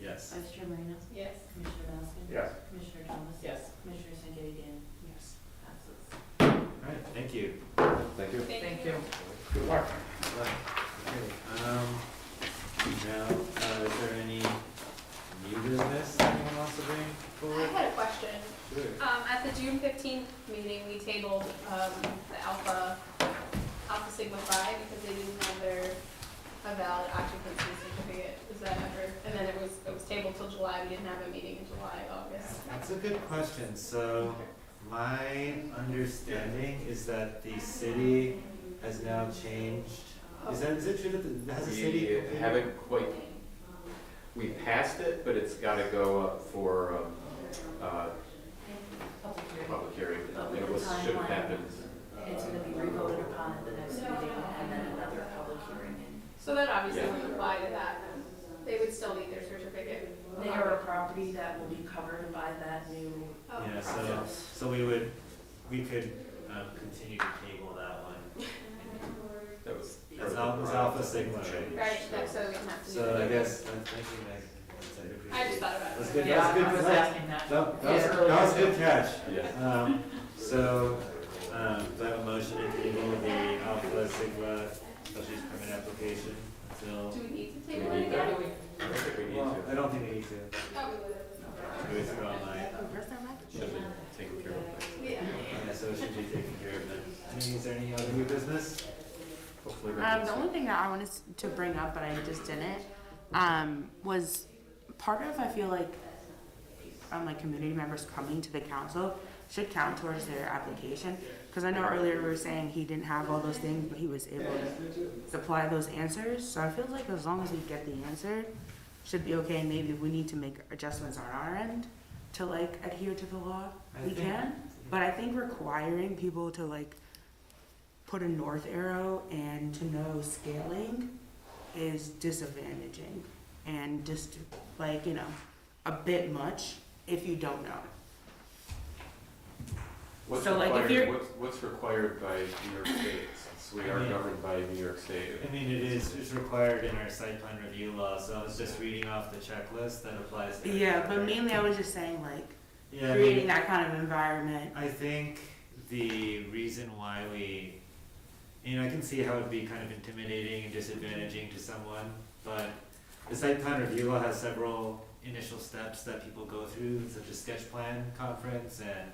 Yes. Vice Chair Marino? Yes. Commissioner Vasquez? Yes. Commissioner Thomas? Yes. Commissioner Sanjay Dan? Yes. Passes. All right, thank you. Thank you. Thank you. Good luck. Okay, now, is there any new business anyone wants to bring I forward? had a question. Sure. At the June 15th meeting, we tabled, the Alpha Sigma Phi because they didn't have a valid occupancy certificate. Was that ever, and then it was tabled till July, we didn't have a meeting in July, August. That's a good question. So my understanding is that the city has now changed. Is it true that has the city? We haven't quite, we passed it, but it's gotta go up for, public hearing. And it was, should have happened. It's gonna be re-voted upon at the next meeting and then another public hearing. So that obviously Yeah. wouldn't apply to that, then. They would still need their certificate. They are a property that will be covered by that new Oh. Yeah, process. so we could continue to table that one. That was. It's Alpha Sigma, right? Right, so we didn't have to do So I that. guess, thank you, Meg. I just thought about it. That's good. Yeah, That's good. I was asking that. That was a good catch. Yeah. So, do I have a motion to table the Alpha Sigma special use permit application until? Do we need to Do table we it need again? that? I don't think we need Well, to. I don't think we need to. Oh, We would throw on my, Where's that mic? Should be taken care of. yeah. yeah, so it should be taken care of then. Is there any other new business? Hopefully. The only thing that I wanted to bring up, but I just didn't, was part of, I feel like, like community members coming to the council should count towards their application. Because I know earlier we were saying he didn't have all those things, but he was able to supply those answers. So I feel like as long as we get the answer, should be okay. And maybe if we need to make adjustments on our end to like adhere to the law, we can. But I think requiring people to like put a north arrow and to know scaling is disadvantaging and just like, a bit much if you don't know. What's So, like, if required, you're- what's required by New York State, since we are governed by New York State? I mean, it's required in our site plan review law, so I was just reading off the checklist that applies to. Yeah, but mainly I was just saying like Yeah, I creating mean, that kind of environment. I think the reason why I can see how it'd be kind of intimidating and disadvantaging to someone, but the site plan review law has several initial steps that people go through, such as sketch plan conference and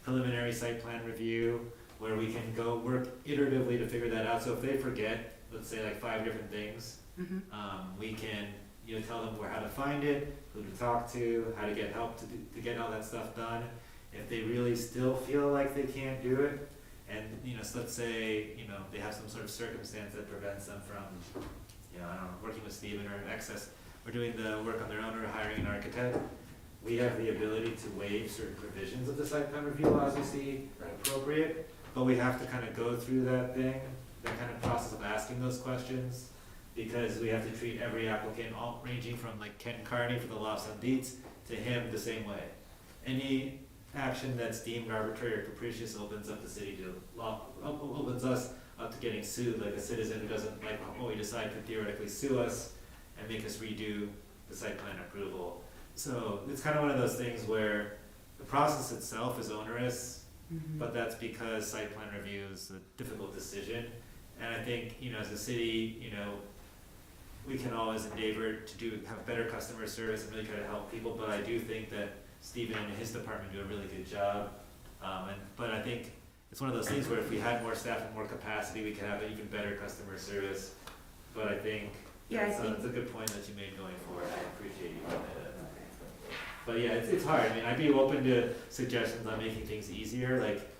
preliminary site plan review, where we can go work iteratively to figure that out. So if they forget, let's say like 5 different things, Mm-hmm. we can, tell them how to find it, who to talk to, how to get help to get all that stuff done. If they really still feel like they can't do it, and, so let's say, they have some sort of circumstance that prevents them from, I don't know, working with Steven or access, or doing the work on their own or hiring an architect, we have the ability to waive certain provisions of the site plan review law as we see appropriate, but we have to kind of go through that kind of process of asking those questions, because we have to treat every applicant, all ranging from like Ken Carney for the Lofts on Dietz to him the same way. Any action that's deemed arbitrary or capricious opens up the city to opens us up to getting sued, like a citizen who doesn't like what we decide could theoretically sue us and make us redo the site plan approval. So it's kind of one of those things where the process itself is onerous, but that's because site plan review is a difficult decision. And I think, as a city, we can always endeavor to have better customer service and really try to help people, but I do think that Stephen and his department do a really good job. But I think it's one of those things where if we had more staff and more capacity, we could have an even better customer service. But I think Yeah, I that's think- a good point that you made going forward. I appreciate you bringing that up. But yeah, it's hard. I mean, I'd be open to suggestions on making things easier. Like,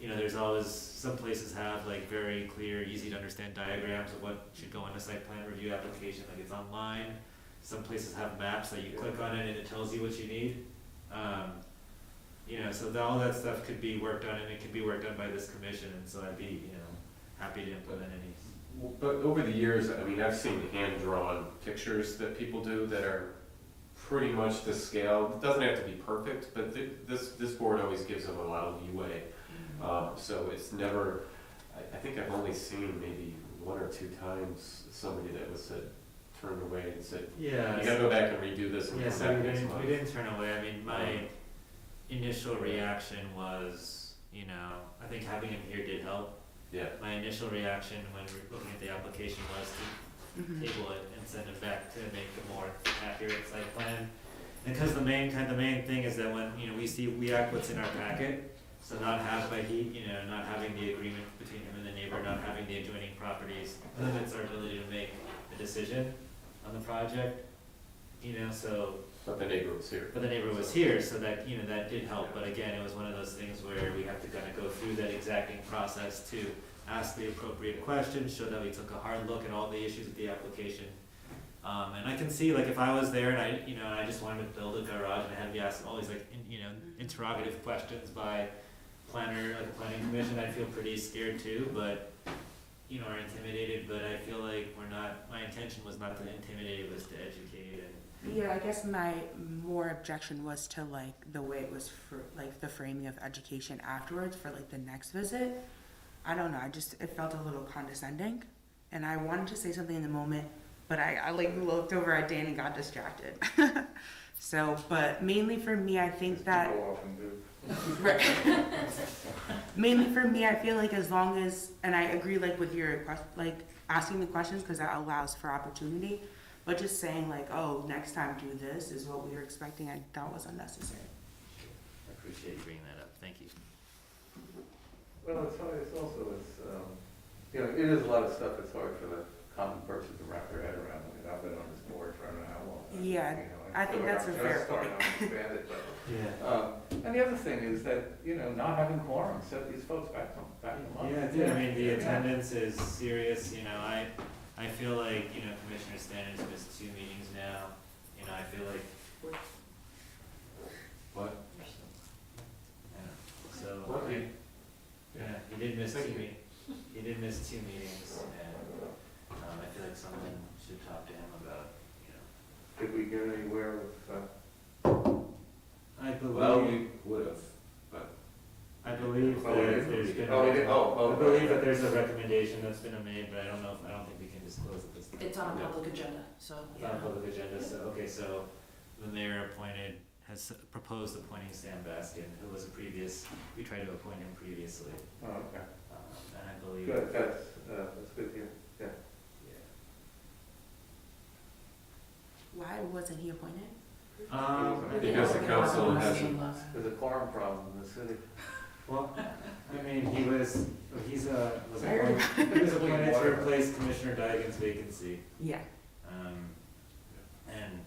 you know, there's always, some places have like very clear, easy to understand diagrams of what should go in a site plan review application, like it's online. Some places have maps that you click on it and it tells you what you need. You know, so all that stuff could be worked on, and it could be worked on by this commission, and so I'd be, you know, happy to implement any. Well, but over the years, I mean, I've seen hand-drawn pictures that people do that are pretty much to scale. It doesn't have to be perfect, but this board always gives them a lot of leeway. So it's never, I think I've only seen maybe 1 or 2 times somebody that was turned away and said, Yeah. you gotta go back and redo this and Yeah, come so back next month. we didn't turn away. I mean, my initial reaction was, you know, I think having him here did help. Yeah. My initial reaction when we were looking at the application was to table it and send it back to make a more accurate site plan. And because the main thing is that when, you know, we act what's in our packet, so not having the agreement between him and the neighbor, not having the adjoining properties limits our ability to make a decision on the project, you know, so. But the neighbor was here. But the neighbor was here, so that, you know, that did help, but again, it was one of those things where we have to kind of go through that exacting process to ask the appropriate questions, show that we took a hard look at all the issues with the application. And I can see, like, if I was there and I just wanted to build a garage and I had to be asked all these, like, interrogative questions by planning commission, I'd feel pretty scared too, but, you know, or intimidated, but I feel like my intention was not to intimidate, it was to educate and. Yeah, I guess my more objection was to like the way it was for like the framing of education afterwards for like the next visit. I don't know, it felt a little condescending, and I wanted to say something in the moment, but I like looked over at Dan and got distracted. So, but mainly for me, I think that. People often do. Right. Mainly for me, I feel like as long as, and I agree like with your like asking the questions because that allows for opportunity, but just saying like, oh, next time do this is what we were expecting, I thought was unnecessary. I appreciate you bringing that up, thank you. Well, it's also, you know, it is a lot of stuff that's hard for the common person to wrap their head around. I mean, I've been on this board for I don't know how long. Yeah, You know, I think feel like that's I'm a just fair starting point. to understand it, but, Yeah. and the other thing is that, you know, not having quorum set these folks back a month. Yeah, it did. I mean, the attendance is serious, you know, I feel like, you know, Commissioner Standard's missed 2 meetings now, you know, I feel like. What? Yeah, so, What? yeah, he did miss 2 meetings, and, I feel like someone should talk to him about, you know. Did we get anywhere with, I Well, believe, we would've, but. I believe Oh, that we didn't? there's been. Oh, we didn't? Oh, I believe okay. that there's a recommendation that's been made, but I don't think we can disclose at this time. It's on a public agenda, so. It's on a public agenda, so, okay, so the mayor has proposed appointing Sam Baskin, who was we tried to appoint him previously, oh, okay. and I believe. Good, that's good here, yeah. Yeah. Why wasn't he appointed? Because the council has. There's a quorum problem in the city. Well, I mean, was appointed to replace Commissioner Digan's vacancy. Yeah. And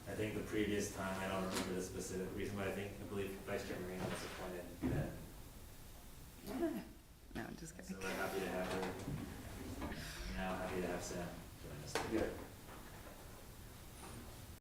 I think the previous time, I don't remember the specific reason, but I believe Vice Chair Marino was appointed then. Yeah. No, just So kidding. we're happy to have her, now happy to have Sam.